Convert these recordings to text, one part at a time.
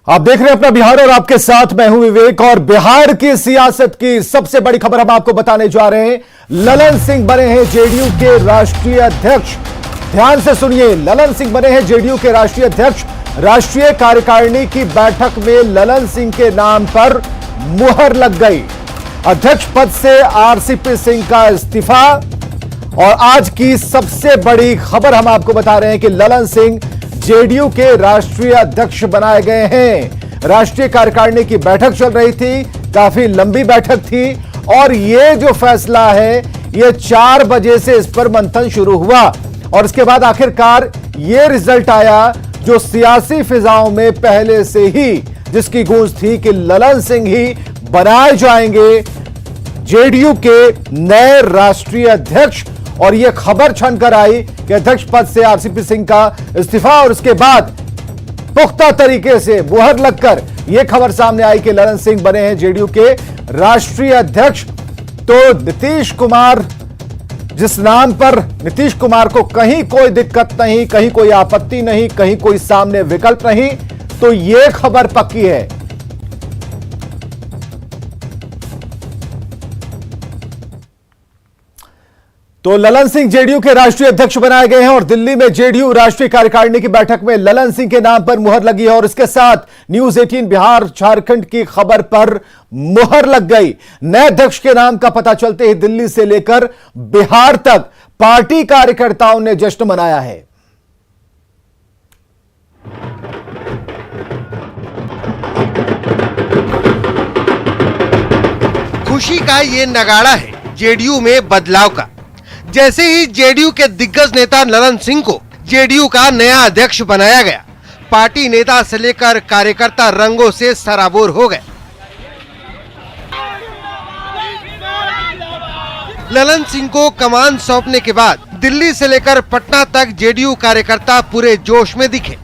आप देख रहे हैं अपना बिहार और आपके साथ मैं हूं विवेक। और बिहार की सियासत की सबसे बड़ी खबर हम आपको बताने जा रहे हैं। ललन सिंह बने हैं जेडीयू के राष्ट्रीय अध्यक्ष। ध्यान से सुनिए, ललन सिंह बने हैं जेडीयू के राष्ट्रीय अध्यक्ष। राष्ट्रीय कार्यकारिणी की बैठक में ललन सिंह के नाम पर मुहर लग गई। अध्यक्ष पद से आरसीपी सिंह का इस्तीफा। और आज की सबसे बड़ी खबर हम आपको बता रहे हैं कि ललन सिंह जेडीयू के राष्ट्रीय अध्यक्ष बनाए गए हैं। राष्ट्रीय कार्यकारिणी की बैठक चल रही थी, काफी लंबी बैठक थी और यह जो फैसला है यह 4 बजे से इस पर मंथन शुरू हुआ और इसके बाद आखिरकार यह रिजल्ट आया जो सियासी फिजाओं में पहले से ही जिसकी गूंज थी कि ललन सिंह ही बनाए जाएंगे जेडीयू के नए राष्ट्रीय अध्यक्ष। और यह खबर छनकर आई कि अध्यक्ष पद से आरसीपी सिंह का इस्तीफा और उसके बाद पुख्ता तरीके से मुहर लगकर यह खबर सामने आई कि ललन सिंह बने हैं जेडीयू के राष्ट्रीय अध्यक्ष। तो नीतीश कुमार, जिस नाम पर नीतीश कुमार को कहीं कोई दिक्कत नहीं, कहीं कोई आपत्ति नहीं, कहीं कोई सामने विकल्प नहीं, तो यह खबर पक्की है। तो ललन सिंह जेडीयू के राष्ट्रीय अध्यक्ष बनाए गए हैं और दिल्ली में जेडीयू राष्ट्रीय कार्यकारिणी की बैठक में ललन सिंह के नाम पर मुहर लगी है और इसके साथ न्यूज 18 बिहार झारखंड की खबर पर मुहर लग गई। नए अध्यक्ष के नाम का पता चलते ही दिल्ली से लेकर बिहार तक पार्टी कार्यकर्ताओं ने जश्न मनाया है। खुशी का ये नगाड़ा है जेडीयू में बदलाव का। जैसे ही जेडीयू के दिग्गज नेता ललन सिंह को जेडीयू का नया अध्यक्ष बनाया गया, पार्टी नेता से लेकर कार्यकर्ता रंगों से सराबोर हो गए। ललन सिंह को कमान सौंपने के बाद दिल्ली से लेकर पटना तक जेडीयू कार्यकर्ता पूरे जोश में दिखे।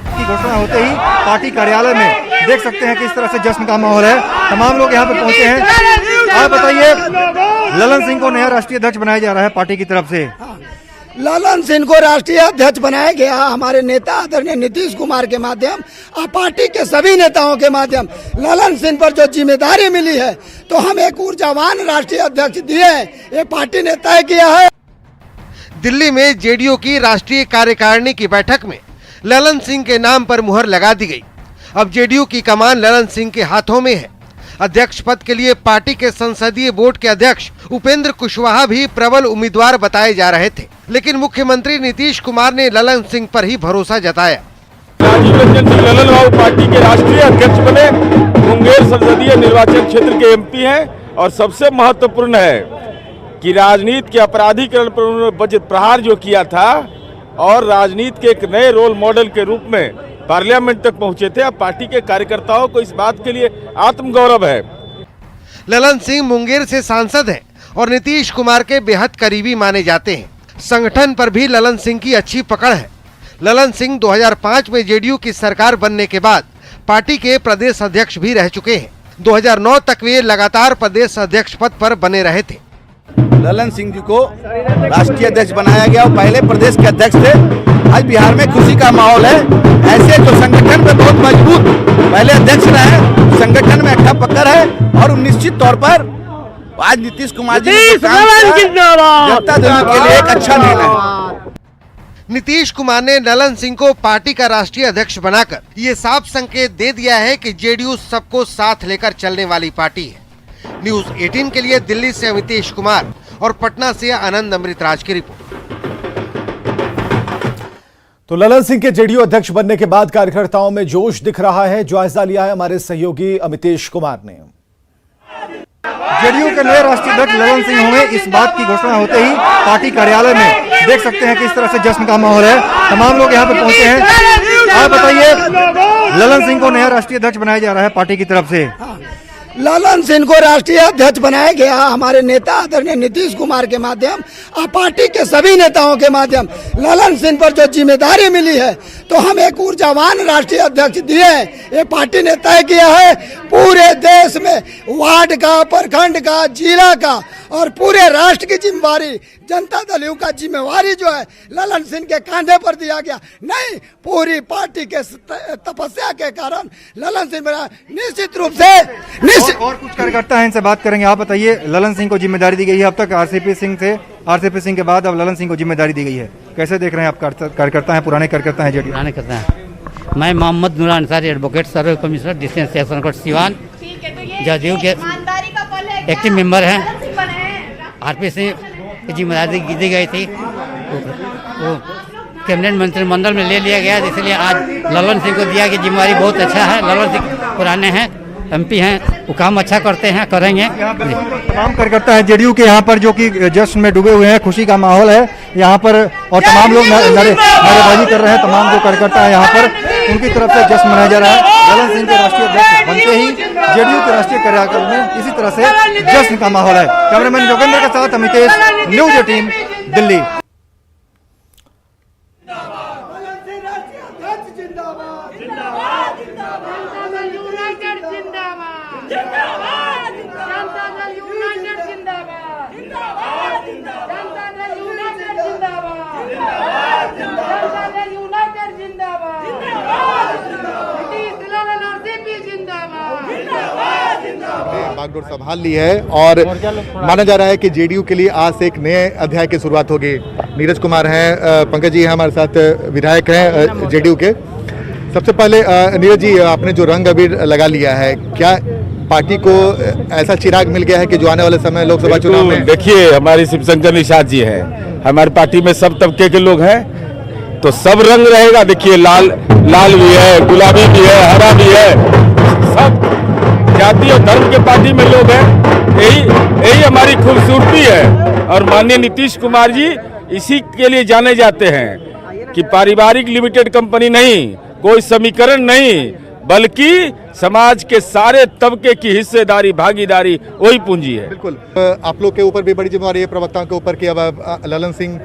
की घोषणा होते ही पार्टी कार्यालय में देख सकते हैं किस तरह से जश्न का माहौल है। तमाम लोग यहाँ पर पहुंचे हैं। आप बताइए, ललन सिंह को नया राष्ट्रीय अध्यक्ष बनाया जा रहा है पार्टी की तरफ से। ललन सिंह को राष्ट्रीय अध्यक्ष बनाया गया हमारे नेता आदरणीय नीतीश कुमार के माध्यम और पार्टी के सभी नेताओं के माध्यम। ललन सिंह पर जो जिम्मेदारी मिली है तो हम एक ऊर्जावान राष्ट्रीय अध्यक्ष दिए हैं, ये पार्टी ने तय किया है। दिल्ली में जेडीयू की राष्ट्रीय कार्यकारिणी की बैठक में ललन सिंह के नाम पर मुहर लगा दी गई। अब जेडीयू की कमान ललन सिंह के हाथों में है। अध्यक्ष पद के लिए पार्टी के संसदीय बोर्ड के अध्यक्ष उपेंद्र कुशवाहा भी प्रबल उम्मीदवार बताए जा रहे थे, लेकिन मुख्यमंत्री नीतीश कुमार ने ललन सिंह पर ही भरोसा जताया। राजीव रंजन सिंह ललन बाबू पार्टी के राष्ट्रीय अध्यक्ष बने, मुंगेर संसदीय निर्वाचन क्षेत्र के एमपी हैं और सबसे महत्वपूर्ण है कि राजनीति के अपराधीकरण पर उन्होंने बजट प्रहार जो किया था और राजनीति के एक नए रोल मॉडल के रूप में पार्लियामेंट तक पहुंचे थे। अब पार्टी के कार्यकर्ताओं को इस बात के लिए आत्मगौरव है। ललन सिंह मुंगेर से सांसद हैं और नीतीश कुमार के बेहद करीबी माने जाते हैं। संगठन पर भी ललन सिंह की अच्छी पकड़ है। ललन सिंह 2005 में जेडीयू की सरकार बनने के बाद पार्टी के प्रदेश अध्यक्ष भी रह चुके हैं। 2009 तक वे लगातार प्रदेश अध्यक्ष पद पर बने रहे थे। ललन सिंह जी को राष्ट्रीय अध्यक्ष बनाया गया और पहले प्रदेश के अध्यक्ष थे। आज बिहार में खुशी का माहौल है। ऐसे जो संगठन में बहुत मजबूत पहले अध्यक्ष रहे, संगठन में अच्छा पकड़ है और निश्चित तौर पर आज नीतीश कुमार जी जनता दल के लिए एक अच्छा निर्णय है। नीतीश कुमार ने ललन सिंह को पार्टी का राष्ट्रीय अध्यक्ष बनाकर ये साफ संकेत दे दिया है कि जेडीयू सबको साथ लेकर चलने वाली पार्टी है। न्यूज 18 के लिए दिल्ली से अमितेश कुमार और पटना से आनंद अमृतराज की रिपोर्ट। तो ललन सिंह के जेडीयू अध्यक्ष बनने के बाद कार्यकर्ताओं में जोश दिख रहा है। जायजा लिया है हमारे सहयोगी अमितेश कुमार ने। जेडीयू के नए राष्ट्रीय अध्यक्ष ललन सिंह होंगे, इस बात की घोषणा होते ही पार्टी कार्यालय में देख सकते हैं किस तरह से जश्न का माहौल है। तमाम लोग यहाँ पर पहुंचे हैं। आप बताइए, ललन सिंह को नया राष्ट्रीय अध्यक्ष बनाया जा रहा है पार्टी की तरफ से। ललन सिंह को राष्ट्रीय अध्यक्ष बनाया गया हमारे नेता आदरणीय नीतीश कुमार के माध्यम और पार्टी के सभी नेताओं के माध्यम। ललन सिंह पर जो जिम्मेदारी मिली है तो हम एक ऊर्जावान राष्ट्रीय अध्यक्ष दिए हैं, ये पार्टी ने तय किया है। पूरे देश में वार्ड का, प्रखंड का, जिला का और पूरे राष्ट्र की जिम्मेवारी जनता दल यू का जिम्मेवारी जो है ललन सिंह के कांधे पर दिया गया। नहीं, पूरी पार्टी के तपस्या के कारण ललन सिंह निश्चित रूप से और कुछ कार्यकर्ता हैं, इनसे बात करेंगे। आप बताइए, ललन सिंह को जिम्मेदारी दी गई है, अब तक आरसीपी सिंह थे, आरसीपी सिंह के बाद अब ललन सिंह को जिम्मेदारी दी गई है, कैसे देख रहे हैं आप? कार्यकर्ता हैं, पुराने कार्यकर्ता हैं जेडीयू। पुराने करते हैं। मैं Mohammad Noor Ansari, advocate, survey commissioner, district sessions court Siwan, JDU के एक्टिव मेंबर हैं। आरपी सिंह की जिम्मेदारी दी गई थी, वो कैबिनेट मंत्रिमंडल में ले लिया गया, इसलिए आज ललन सिंह को दिया कि जिम्मेदारी बहुत अच्छा है। ललन सिंह पुराने हैं, एमपी हैं, वो काम अच्छा करते हैं, करेंगे। तमाम कार्यकर्ता है जेडीयू के यहाँ पर जो कि जश्न में डूबे हुए हैं, खुशी का माहौल है यहाँ पर, और तमाम लोग नारेबाजी कर रहे हैं। तमाम जो कार्यकर्ता है यहाँ पर, उनकी तरफ से जश्न मनाया जा रहा है। ललन सिंह के राष्ट्रीय अध्यक्ष बनते ही जेडीयू के राष्ट्रीय कार्यक्रम में इसी तरह से जश्न का माहौल है। कैमरामैन योगेंद्र के साथ अमितेश, न्यूज 18 दिल्ली। बागडोर संभाल ली है और माना जा रहा है कि जेडीयू के लिए आज से एक नए अध्याय की शुरुआत होगी। नीरज कुमार हैं, पंकज जी हमारे साथ विधायक हैं जेडीयू के। सबसे पहले नीरज जी, आपने जो रंग अबीर लगा लिया है, क्या पार्टी को ऐसा चिराग मिल गया है कि जो आने वाले समय लोकसभा चुनाव में? देखिए, हमारी शिवशंकर निषाद जी है, हमारी पार्टी में सब तबके के लोग हैं, तो सब रंग रहेगा। देखिए, लाल भी है, गुलाबी भी है, हरा भी है, सब जाति और धर्म के पार्टी में लोग हैं। यही हमारी खूबसूरती है। और माननीय नीतीश कुमार जी इसी के लिए जाने जाते हैं कि पारिवारिक लिमिटेड कंपनी नहीं, कोई समीकरण नहीं, बल्कि समाज के सारे तबके की हिस्सेदारी, भागीदारी, वही पूंजी है। बिल्कुल। आप लोग के ऊपर भी बड़ी जिम्मेवारी है, प्रवक्ताओं के ऊपर, कि अब ललन सिंह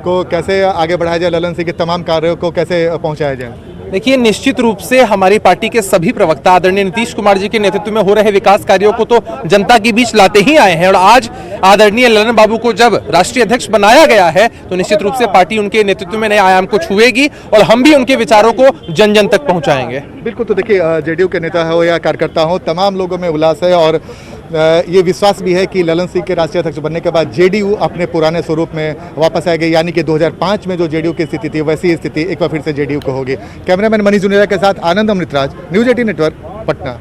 को कैसे आगे बढ़ाया जाए, ललन सिंह के तमाम कार्यों को कैसे पहुंचाया जाए। देखिए, निश्चित रूप से हमारी पार्टी के सभी प्रवक्ता आदरणीय नीतीश कुमार जी के नेतृत्व में हो रहे विकास कार्यों को तो जनता के बीच लाते ही आए हैं, और आज आदरणीय ललन बाबू को जब राष्ट्रीय अध्यक्ष बनाया गया है तो निश्चित रूप से पार्टी उनके नेतृत्व में नए आयाम को छुएगी और हम भी उनके विचारों को जन जन तक पहुंचाएंगे। बिल्कुल। तो देखिए, जेडीयू के नेता हो या कार्यकर्ता हो, तमाम लोगों में उल्लास है और ये विश्वास भी है कि ललन सिंह के राष्ट्रीय अध्यक्ष बनने के बाद जेडीयू अपने पुराने स्वरूप में वापस आएगी, यानी कि 2005 में जो जेडीयू की स्थिति थी वैसी स्थिति एक बार फिर से जेडीयू को होगी। कैमरामैन मनीष जुनेजा के साथ आनंद अमृतराज, न्यूज 18 नेटवर्क, पटना।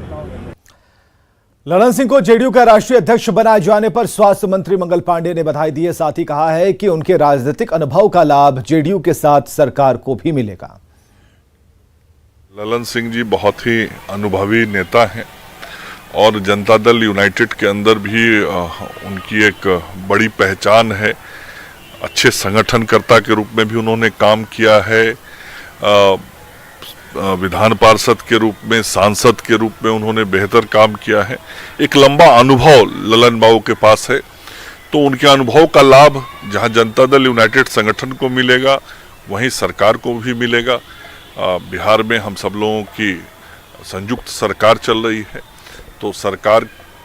ललन सिंह को जेडीयू का राष्ट्रीय अध्यक्ष बनाए जाने पर स्वास्थ्य मंत्री मंगल पांडे ने बधाई दी है, साथ ही कहा है कि उनके राजनीतिक अनुभव का लाभ जेडीयू के साथ सरकार को भी मिलेगा। ललन सिंह जी बहुत ही अनुभवी नेता हैं और जनता दल यूनाइटेड के अंदर भी उनकी एक बड़ी पहचान है। अच्छे संगठनकर्ता के रूप में भी उन्होंने काम किया है, विधान पार्षद के रूप में, सांसद के रूप में उन्होंने बेहतर काम किया है। एक लंबा अनुभव ललन बाबू के पास है, तो उनके अनुभव का लाभ जहां जनता दल यूनाइटेड संगठन को मिलेगा वहीं सरकार को भी मिलेगा। बिहार में हम सब लोगों की संयुक्त सरकार चल रही है, तो सरकार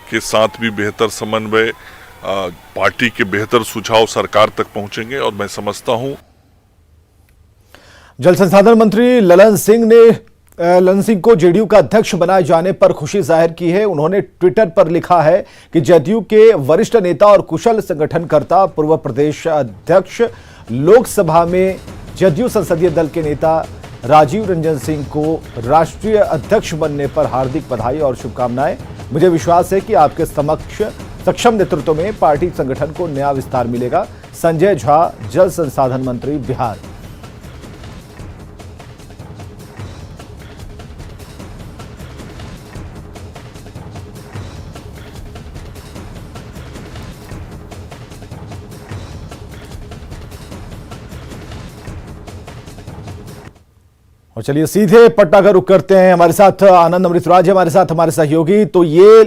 के साथ भी बेहतर समन्वय, पार्टी के बेहतर सुझाव सरकार तक पहुंचेंगे और मैं समझता हूं। जल संसाधन मंत्री ललन सिंह को जेडीयू का अध्यक्ष बनाए जाने पर खुशी जाहिर की है। उन्होंने ट्विटर पर लिखा है कि जेडीयू के वरिष्ठ नेता और कुशल संगठनकर्ता, पूर्व प्रदेश अध्यक्ष, लोकसभा में जेडीयू संसदीय दल के नेता राजीव रंजन सिंह को राष्ट्रीय अध्यक्ष बनने पर हार्दिक बधाई और शुभकामनाएं। मुझे विश्वास है कि आपके समक्ष सक्षम नेतृत्व में पार्टी संगठन को नया विस्तार मिलेगा। संजय झा, जल संसाधन मंत्री, बिहार। और चलिए सीधे पटना का रुख करते हैं। हमारे साथ आनंद अमृतराज हमारे साथ, हमारे सहयोगी। तो ये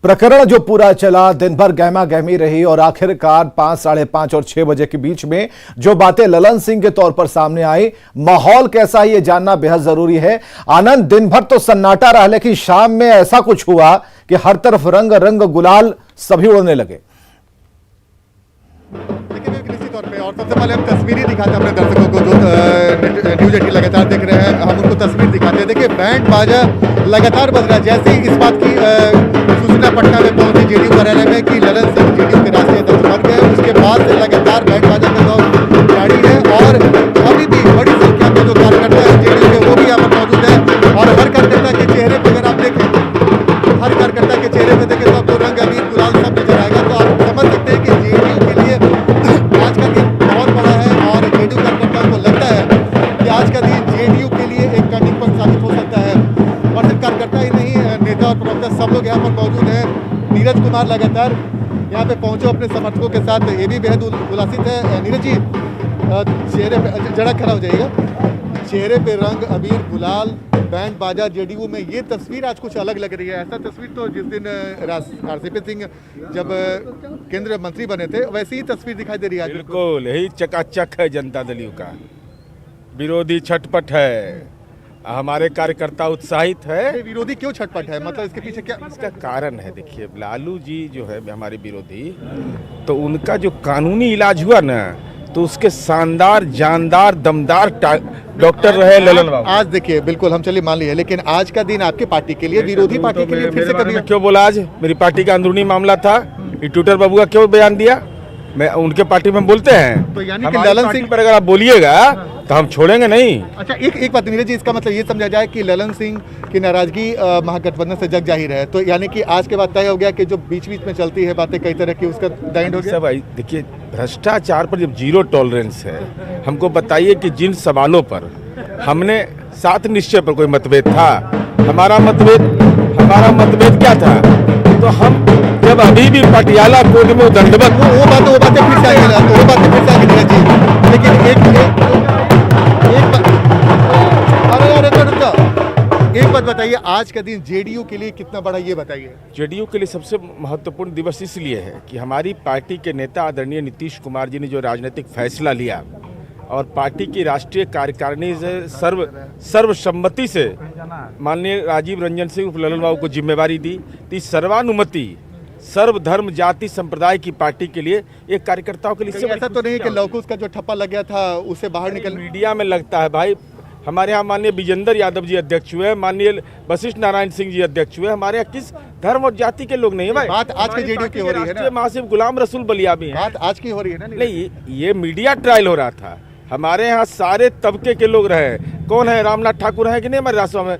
प्रकरण जो पूरा चला, दिन भर गहमा गहमी रही और आखिरकार 5, साढ़े 5 और 6 बजे के बीच में जो बातें ललन सिंह के तौर पर सामने आई, माहौल कैसा है ये जानना बेहद जरूरी है। आनंद, दिन भर तो सन्नाटा रहा, लेकिन शाम में ऐसा कुछ हुआ कि हर तरफ रंग रंग गुलाल सभी उड़ने लगे। देखिए निश्चित तौर पे, और सबसे पहले हम तस्वीरें दिखाते हैं अपने दर्शकों को जो न्यूज़ 18 लगातार देख रहे हैं, हम उनको तस्वीर दिखाते हैं। देखिए बैंड बाजा लगातार बज रहा है। जैसे ही इस बात की सूचना पटना में पहुंची जेडीयू कार्यालय में कि ललन सिंह जेडीयू के राष्ट्रीय अध्यक्ष बन गए, उसके बाद से लगातार बैंड बाजा का दौर जारी है और अभी भी बड़ी संख्या में जो कार्यकर्ता है जेडीयू के वो भी यहाँ पर मौजूद है। और हर कार्यकर्ता के चेहरे पर अगर आप देखें, हर कार्यकर्ता के चेहरे पर देखें तो आपको रंग अबीर गुलाल सब नजर आएगा। तो आप समझ सकते हैं कि जेडीयू के लिए आज का दिन बहुत बड़ा है और जेडीयू कार्यकर्ताओं को लगता है कि आज का दिन जेडीयू के लिए एक टर्निंग पॉइंट साबित हो सकता है। और सिर्फ कार्यकर्ता ही नहीं, नेता और प्रवक्ता सब लोग यहाँ पर मौजूद हैं। नीरज कुमार लगातार यहाँ पे पहुंचे अपने समर्थकों के साथ, ये भी बेहद उल्लासित है। नीरज जी, चेहरे पे जरा खड़ा हो जाइएगा, चेहरे पे रंग अबीर गुलाल, बैंड बाजा जेडीयू में, ये तस्वीर आज कुछ अलग लग रही है। ऐसा तस्वीर तो जिस दिन आरसीपी सिंह जब केंद्रीय मंत्री बने थे वैसी ही तस्वीर दिखाई दे रही है। बिल्कुल यही चकाचक है जनता दल यू का, विरोधी छटपट है, हमारे कार्यकर्ता उत्साहित है। विरोधी क्यों छटपट है, मतलब इसके पीछे क्या इसका कारण है? देखिए लालू जी जो है हमारे विरोधी, तो उनका जो कानूनी इलाज हुआ ना, तो उसके शानदार जानदार दमदार डॉक्टर रहे ललन बाबू। आज देखिए बिल्कुल हम चलिए मान लिए, लेकिन आज का दिन आपके पार्टी के लिए, विरोधी पार्टी के लिए फिर से कभी क्यों बोला? आज मेरी पार्टी का अंदरूनी मामला था, ये ट्विटर बाबू का क्यों बयान दिया? मैं उनके पार्टी में बोलते हैं, तो यानी कि ललन सिंह पर अगर आप बोलिएगा तो हम छोड़ेंगे नहीं। अच्छा एक बात नीरज जी, इसका मतलब ये समझा जाए कि ललन सिंह की नाराजगी महागठबंधन से जग जाहिर है, तो यानी कि आज के बाद तय हो गया कि जो बीच बीच में चलती है बातें कई तरह की, उसका द हो गया। भाई देखिए भ्रष्टाचार पर जब जीरो टॉलरेंस है, हमको बताइए कि जिन सवालों पर हमने 7 निश्चय पर कोई मतभेद था, हमारा मतभेद क्या था? तो हम जब अभी भी पटियाला कोर्ट में दंडवत, वो बातें फिर से आएंगे जी, लेकिन एक बात बताइए, आज का दिन जेडीयू के लिए कितना बड़ा, ये बताइए। जेडीयू के लिए सबसे महत्वपूर्ण दिवस इसलिए है कि हमारी पार्टी के नेता आदरणीय नीतीश कुमार जी ने जो राजनीतिक फैसला लिया और पार्टी की राष्ट्रीय कार्यकारिणी से सर्वसम्मति से माननीय राजीव रंजन सिंह ललन बाबू को जिम्मेवारी दी, तो सर्वानुमति सर्वधर्म जाति संप्रदाय की पार्टी के लिए एक कार्यकर्ताओं के लिए ऐसा तो नहीं कि लौकुश का जो ठप्पा लग गया था उसे बाहर निकल, मीडिया में लगता है भाई। हमारे यहाँ माननीय विजेंद्र यादव जी अध्यक्ष हुए, माननीय वशिष्ठ नारायण सिंह जी अध्यक्ष हुए, हमारे यहाँ किस धर्म और जाति के लोग नहीं है भाई। बात आज के जेडीयू की हो रही है ना, महासिव गुलाम रसूल बलिया भी है, बात आज की हो रही है ना। नहीं, ये मीडिया ट्रायल हो रहा था। हमारे यहाँ सारे तबके के लोग रहे, कौन है? रामनाथ ठाकुर है कि नहीं हमारे राष्ट्र में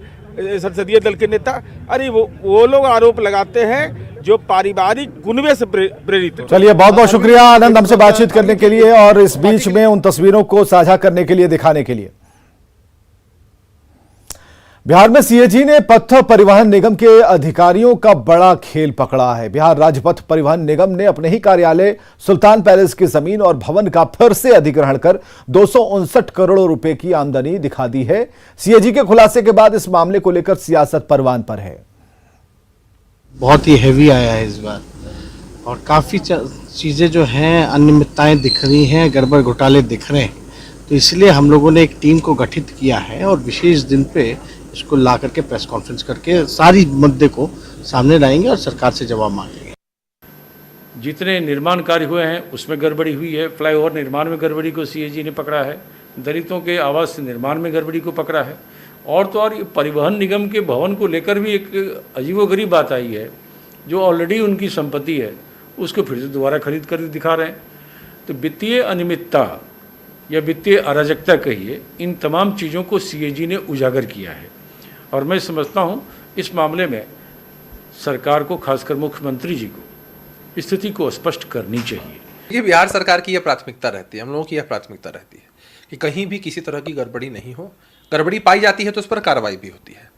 संसदीय दल के नेता? अरे वो लोग आरोप लगाते हैं जो पारिवारिक कुनबे से प्रेरित हो। चलिए बहुत बहुत शुक्रिया आनंद हमसे बातचीत करने के लिए और इस बीच में उन तस्वीरों को साझा करने के लिए, दिखाने के लिए। बिहार में सीएजी ने पथ परिवहन निगम के अधिकारियों का बड़ा खेल पकड़ा है। बिहार राज्य पथ परिवहन निगम ने अपने ही कार्यालय सुल्तान पैलेस की जमीन और भवन का फिर से अधिग्रहण कर 259 करोड़ रुपए की आमदनी दिखा दी है। सीएजी के खुलासे के बाद इस मामले को लेकर सियासत परवान पर है। बहुत ही हैवी आया है इस बार और काफ़ी चीज़ें जो हैं अनियमितताएं दिख रही हैं, गड़बड़ घोटाले दिख रहे हैं, तो इसलिए हम लोगों ने एक टीम को गठित किया है और विशेष दिन पे इसको ला करके प्रेस कॉन्फ्रेंस करके सारी मुद्दे को सामने लाएंगे और सरकार से जवाब मांगेंगे। जितने निर्माण कार्य हुए हैं उसमें गड़बड़ी हुई है। फ्लाईओवर निर्माण में गड़बड़ी को सीएजी ने पकड़ा है, दलितों के आवास निर्माण में गड़बड़ी को पकड़ा है, और तो और परिवहन निगम के भवन को लेकर भी एक अजीबोगरीब बात आई है। जो ऑलरेडी उनकी संपत्ति है उसको फिर से दोबारा खरीद कर दिखा रहे हैं। तो वित्तीय अनियमितता या वित्तीय अराजकता कहिए, इन तमाम चीज़ों को सीएजी ने उजागर किया है और मैं समझता हूँ इस मामले में सरकार को, खासकर मुख्यमंत्री जी को स्थिति को स्पष्ट करनी चाहिए। ये बिहार सरकार की यह प्राथमिकता रहती है, हम लोगों की यह प्राथमिकता रहती है कि कहीं भी किसी तरह की गड़बड़ी नहीं हो। गड़बड़ी पाई जाती है तो उस पर कार्रवाई भी होती है।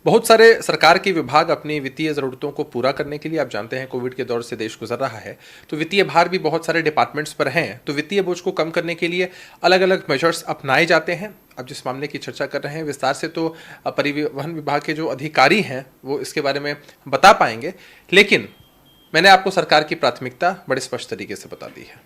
बहुत सारे सरकार के विभाग अपनी वित्तीय ज़रूरतों को पूरा करने के लिए, आप जानते हैं कोविड के दौर से देश गुजर रहा है, तो वित्तीय भार भी बहुत सारे डिपार्टमेंट्स पर हैं। तो वित्तीय बोझ को कम करने के लिए अलग अलग मेजर्स अपनाए जाते हैं। अब जिस मामले की चर्चा कर रहे हैं विस्तार से तो परिवहन विभाग के जो अधिकारी हैं वो इसके बारे में बता पाएंगे, लेकिन मैंने आपको सरकार की प्राथमिकता बड़े स्पष्ट तरीके से बता दी है।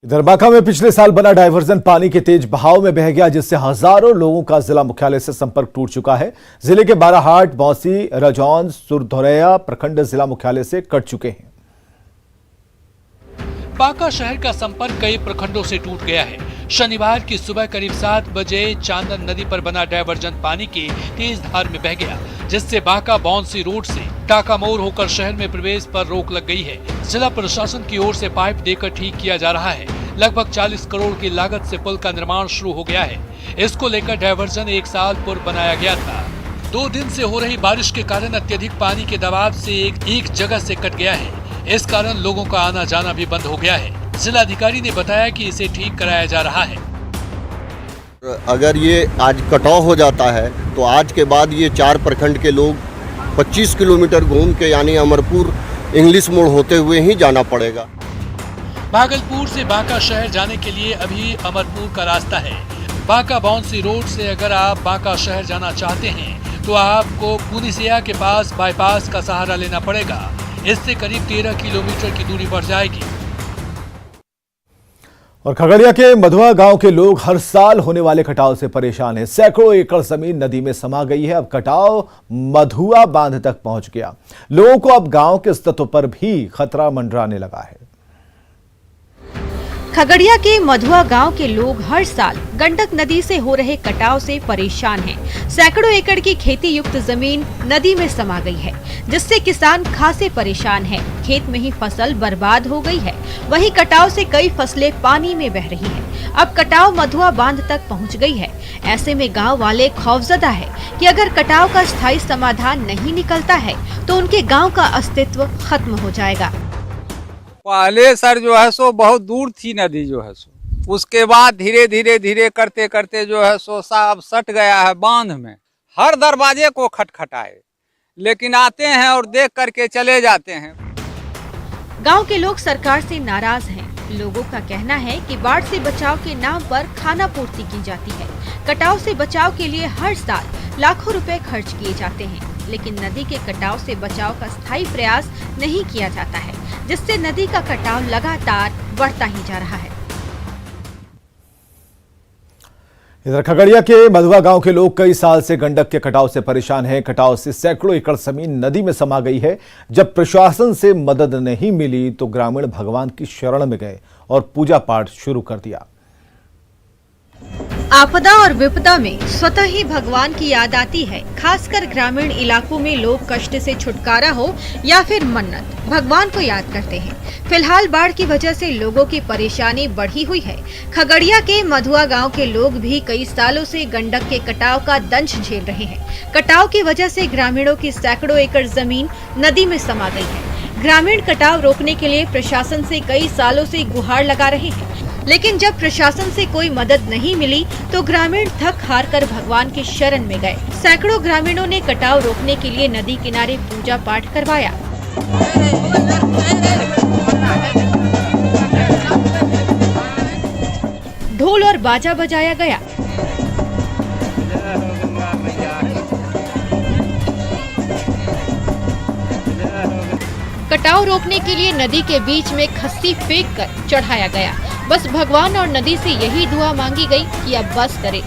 इधर बांका में पिछले साल बना डायवर्जन पानी के तेज बहाव में बह गया, जिससे हजारों लोगों का जिला मुख्यालय से संपर्क टूट चुका है। जिले के बाराहाट, बौंसी, रजौन, सुरधौरैया प्रखंड जिला मुख्यालय से कट चुके हैं। बांका शहर का संपर्क कई प्रखंडों से टूट गया है। शनिवार की सुबह करीब 7 बजे चांदन नदी पर बना डायवर्जन पानी की तेज धार में बह गया, जिससे बांका बाउंसी रोड से टाका मोड़ होकर शहर में प्रवेश पर रोक लग गई है। जिला प्रशासन की ओर से पाइप देकर ठीक किया जा रहा है। लगभग 40 करोड़ की लागत से पुल का निर्माण शुरू हो गया है। इसको लेकर डायवर्जन 1 साल पूर्व बनाया गया था। 2 दिन से हो रही बारिश के कारण अत्यधिक पानी के दबाव से एक जगह से कट गया है। इस कारण लोगों का आना जाना भी बंद हो गया है। जिलाधिकारी ने बताया कि इसे ठीक कराया जा रहा है। अगर ये आज कटाव हो जाता है तो आज के बाद ये 4 प्रखंड के लोग 25 किलोमीटर घूम के यानी अमरपुर इंग्लिश मोड़ होते हुए ही जाना पड़ेगा। भागलपुर से बांका शहर जाने के लिए अभी अमरपुर का रास्ता है। बांका बाउंसी रोड से अगर आप बांका शहर जाना चाहते हैं तो आपको पुनिसिया के पास बाईपास का सहारा लेना पड़ेगा। इससे करीब 13 किलोमीटर की दूरी बढ़ जाएगी। और खगड़िया के मधुआ गांव के लोग हर साल होने वाले कटाव से परेशान हैं। सैकड़ों एकड़ जमीन नदी में समा गई है। अब कटाव मधुआ बांध तक पहुंच गया। लोगों को अब गांव के अस्तित्व पर भी खतरा मंडराने लगा है। खगड़िया के मधुआ गांव के लोग हर साल गंडक नदी से हो रहे कटाव से परेशान हैं। सैकड़ों एकड़ की खेती युक्त जमीन नदी में समा गई है, जिससे किसान खासे परेशान हैं। खेत में ही फसल बर्बाद हो गई है। वहीं कटाव से कई फसलें पानी में बह रही हैं। अब कटाव मधुआ बांध तक पहुंच गई है। ऐसे में गाँव वाले खौफजदा है कि अगर कटाव का स्थायी समाधान नहीं निकलता है तो उनके गाँव का अस्तित्व खत्म हो जाएगा। पहले सर जो है सो बहुत दूर थी नदी जो है सो, उसके बाद धीरे धीरे करते करते जो है सो साहब सट गया है बांध में। हर दरवाजे को खटखटाए, लेकिन आते हैं और देख करके चले जाते हैं। गांव के लोग सरकार से नाराज हैं। लोगों का कहना है कि बाढ़ से बचाव के नाम पर खाना पूर्ति की जाती है। कटाव से बचाव के लिए हर साल लाखों रुपए खर्च किए जाते हैं, लेकिन नदी के कटाव से बचाव का स्थायी प्रयास नहीं किया जाता है, जिससे नदी का कटाव लगातार बढ़ता ही जा रहा है। इधर खगड़िया के मधुआ गांव के लोग कई साल से गंडक के कटाव से परेशान हैं। कटाव से सैकड़ों एकड़ जमीन नदी में समा गई है। जब प्रशासन से मदद नहीं मिली तो ग्रामीण भगवान की शरण में गए और पूजा पाठ शुरू कर दिया। आपदा और विपदा में स्वतः ही भगवान की याद आती है। खासकर ग्रामीण इलाकों में लोग कष्ट से छुटकारा हो या फिर मन्नत, भगवान को याद करते हैं। फिलहाल बाढ़ की वजह से लोगों की परेशानी बढ़ी हुई है। खगड़िया के मधुआ गांव के लोग भी कई सालों से गंडक के कटाव का दंश झेल रहे हैं। कटाव की वजह से ग्रामीणों की सैकड़ों एकड़ जमीन नदी में समा गई है। ग्रामीण कटाव रोकने के लिए प्रशासन से कई सालों से गुहार लगा रहे हैं, लेकिन जब प्रशासन से कोई मदद नहीं मिली तो ग्रामीण थक हार कर भगवान की शरण में गए। सैकड़ों ग्रामीणों ने कटाव रोकने के लिए नदी किनारे पूजा पाठ करवाया। ढोल और बाजा बजाया गया। कटाव रोकने के लिए नदी के बीच में खस्सी फेंक कर चढ़ाया गया। बस भगवान और नदी से यही दुआ मांगी गई कि अब बस करे।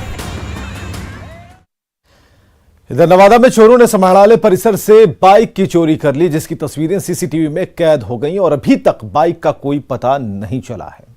इधर नवादा में चोरों ने समाहरणालय परिसर से बाइक की चोरी कर ली, जिसकी तस्वीरें सीसीटीवी में कैद हो गईं और अभी तक बाइक का कोई पता नहीं चला है।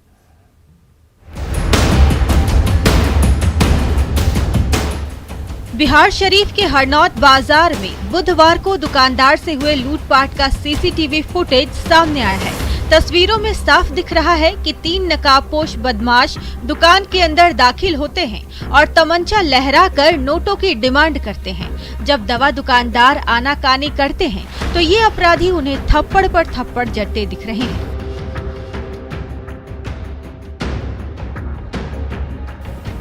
बिहार शरीफ के हरनौत बाजार में बुधवार को दुकानदार से हुए लूटपाट का सीसीटीवी फुटेज सामने आया है। तस्वीरों में साफ दिख रहा है कि 3 नकाबपोश बदमाश दुकान के अंदर दाखिल होते हैं और तमंचा लहराकर नोटों की डिमांड करते हैं। जब दवा दुकानदार आनाकानी करते हैं तो ये अपराधी उन्हें थप्पड़ पर थप्पड़ जड़ते दिख रहे हैं।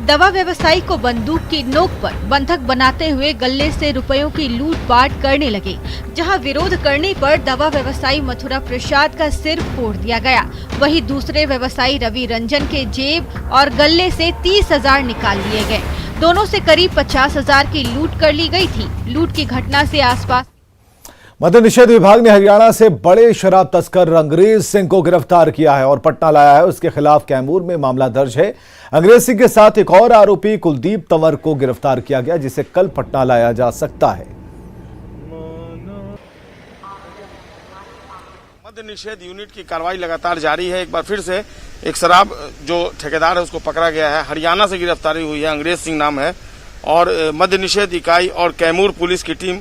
दवा व्यवसायी को बंदूक की नोक पर बंधक बनाते हुए गले से रुपयों की लूटपाट करने लगे। जहां विरोध करने पर दवा व्यवसायी मथुरा प्रसाद का सिर फोड़ दिया गया। वहीं दूसरे व्यवसायी रवि रंजन के जेब और गले से 30,000 निकाल लिए गए। दोनों से करीब 50,000 की लूट कर ली गई थी। लूट की घटना से आसपास मद्य निषेध विभाग ने हरियाणा से बड़े शराब तस्कर अंग्रेज सिंह को गिरफ्तार किया है और पटना लाया है। उसके खिलाफ कैमूर में मामला दर्ज है। अंग्रेज सिंह के साथ एक और आरोपी कुलदीप तंवर को गिरफ्तार किया गया, जिसे कल पटना लाया जा सकता है। मद्य निषेध यूनिट की कार्रवाई लगातार जारी है। एक बार फिर से एक शराब जो ठेकेदार है उसको पकड़ा गया है। हरियाणा से गिरफ्तारी हुई है, अंग्रेज सिंह नाम है। और मद्य निषेध इकाई और कैमूर पुलिस की टीम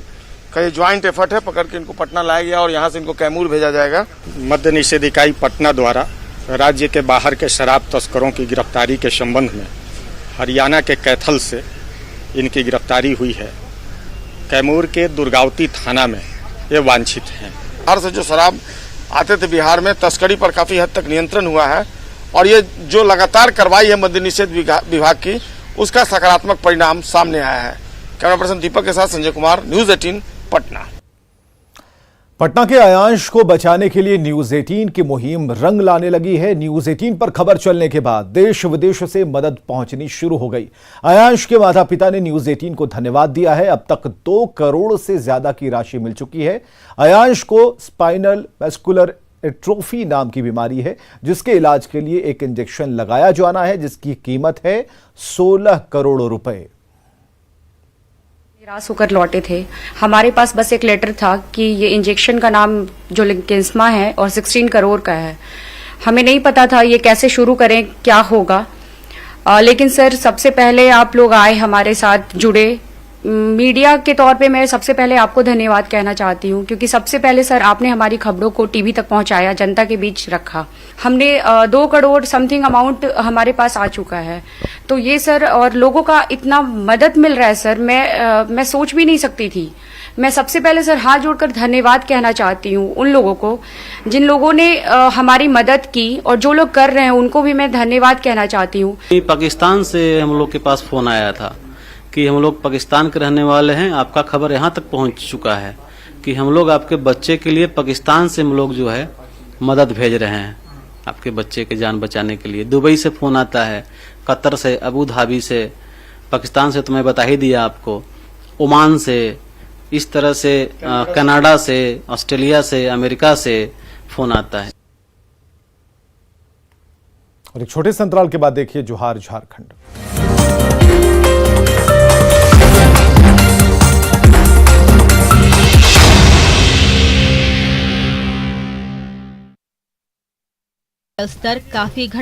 का ये ज्वाइंट एफर्ट है। पकड़ के इनको पटना लाया गया और यहाँ से इनको कैमूर भेजा जाएगा। मद्य निषेध इकाई पटना द्वारा राज्य के बाहर के शराब तस्करों की गिरफ्तारी के संबंध में हरियाणा के कैथल से इनकी गिरफ्तारी हुई है। कैमूर के दुर्गावती थाना में ये वांछित हैं। बाहर से जो शराब आते थे बिहार में, तस्करी पर काफी हद तक नियंत्रण हुआ है और ये जो लगातार कार्रवाई है मद्य निषेध विभाग की, उसका सकारात्मक परिणाम सामने आया है। कैमरा पर्सन दीपक के साथ संजय कुमार, न्यूज 18 पटना। पटना के अयांश को बचाने के लिए न्यूज 18 की मुहिम रंग लाने लगी है। न्यूज 18 पर खबर चलने के बाद देश विदेश से मदद पहुंचनी शुरू हो गई। अयांश के माता पिता ने न्यूज 18 को धन्यवाद दिया है। अब तक 2 करोड़ से ज्यादा की राशि मिल चुकी है। अयांश को स्पाइनल मस्कुलर एट्रोफी नाम की बीमारी है, जिसके इलाज के लिए एक इंजेक्शन लगाया जाना है, जिसकी कीमत है 16 करोड़ रुपए। निराश होकर लौटे थे। हमारे पास बस एक लेटर था कि ये इंजेक्शन का नाम जो लिंकेंस्मा है और 16 करोड़ का है। हमें नहीं पता था ये कैसे शुरू करें, क्या होगा। लेकिन सर सबसे पहले आप लोग आए, हमारे साथ जुड़े। मीडिया के तौर पे मैं सबसे पहले आपको धन्यवाद कहना चाहती हूँ, क्योंकि सबसे पहले सर आपने हमारी खबरों को टीवी तक पहुंचाया, जनता के बीच रखा। हमने 2 करोड़ समथिंग अमाउंट हमारे पास आ चुका है। तो ये सर, और लोगों का इतना मदद मिल रहा है सर, मैं सोच भी नहीं सकती थी। मैं सबसे पहले सर हाथ जोड़कर धन्यवाद कहना चाहती हूँ उन लोगों को जिन लोगों ने हमारी मदद की, और जो लोग कर रहे हैं उनको भी मैं धन्यवाद कहना चाहती हूँ। पाकिस्तान से हम लोग के पास फोन आया था कि हम लोग पाकिस्तान के रहने वाले हैं, आपका खबर यहाँ तक पहुँच चुका है कि हम लोग आपके बच्चे के लिए पाकिस्तान से हम लोग जो है मदद भेज रहे हैं, आपके बच्चे के जान बचाने के लिए। दुबई से फोन आता है, कतर से, अबू धाबी से, पाकिस्तान से तो मैं बता ही दिया आपको, ओमान से, इस तरह से कनाडा से, ऑस्ट्रेलिया से, अमेरिका से फोन आता है। और एक छोटे से अंतराल के बाद देखिए जोहार झारखंड। स्तर काफी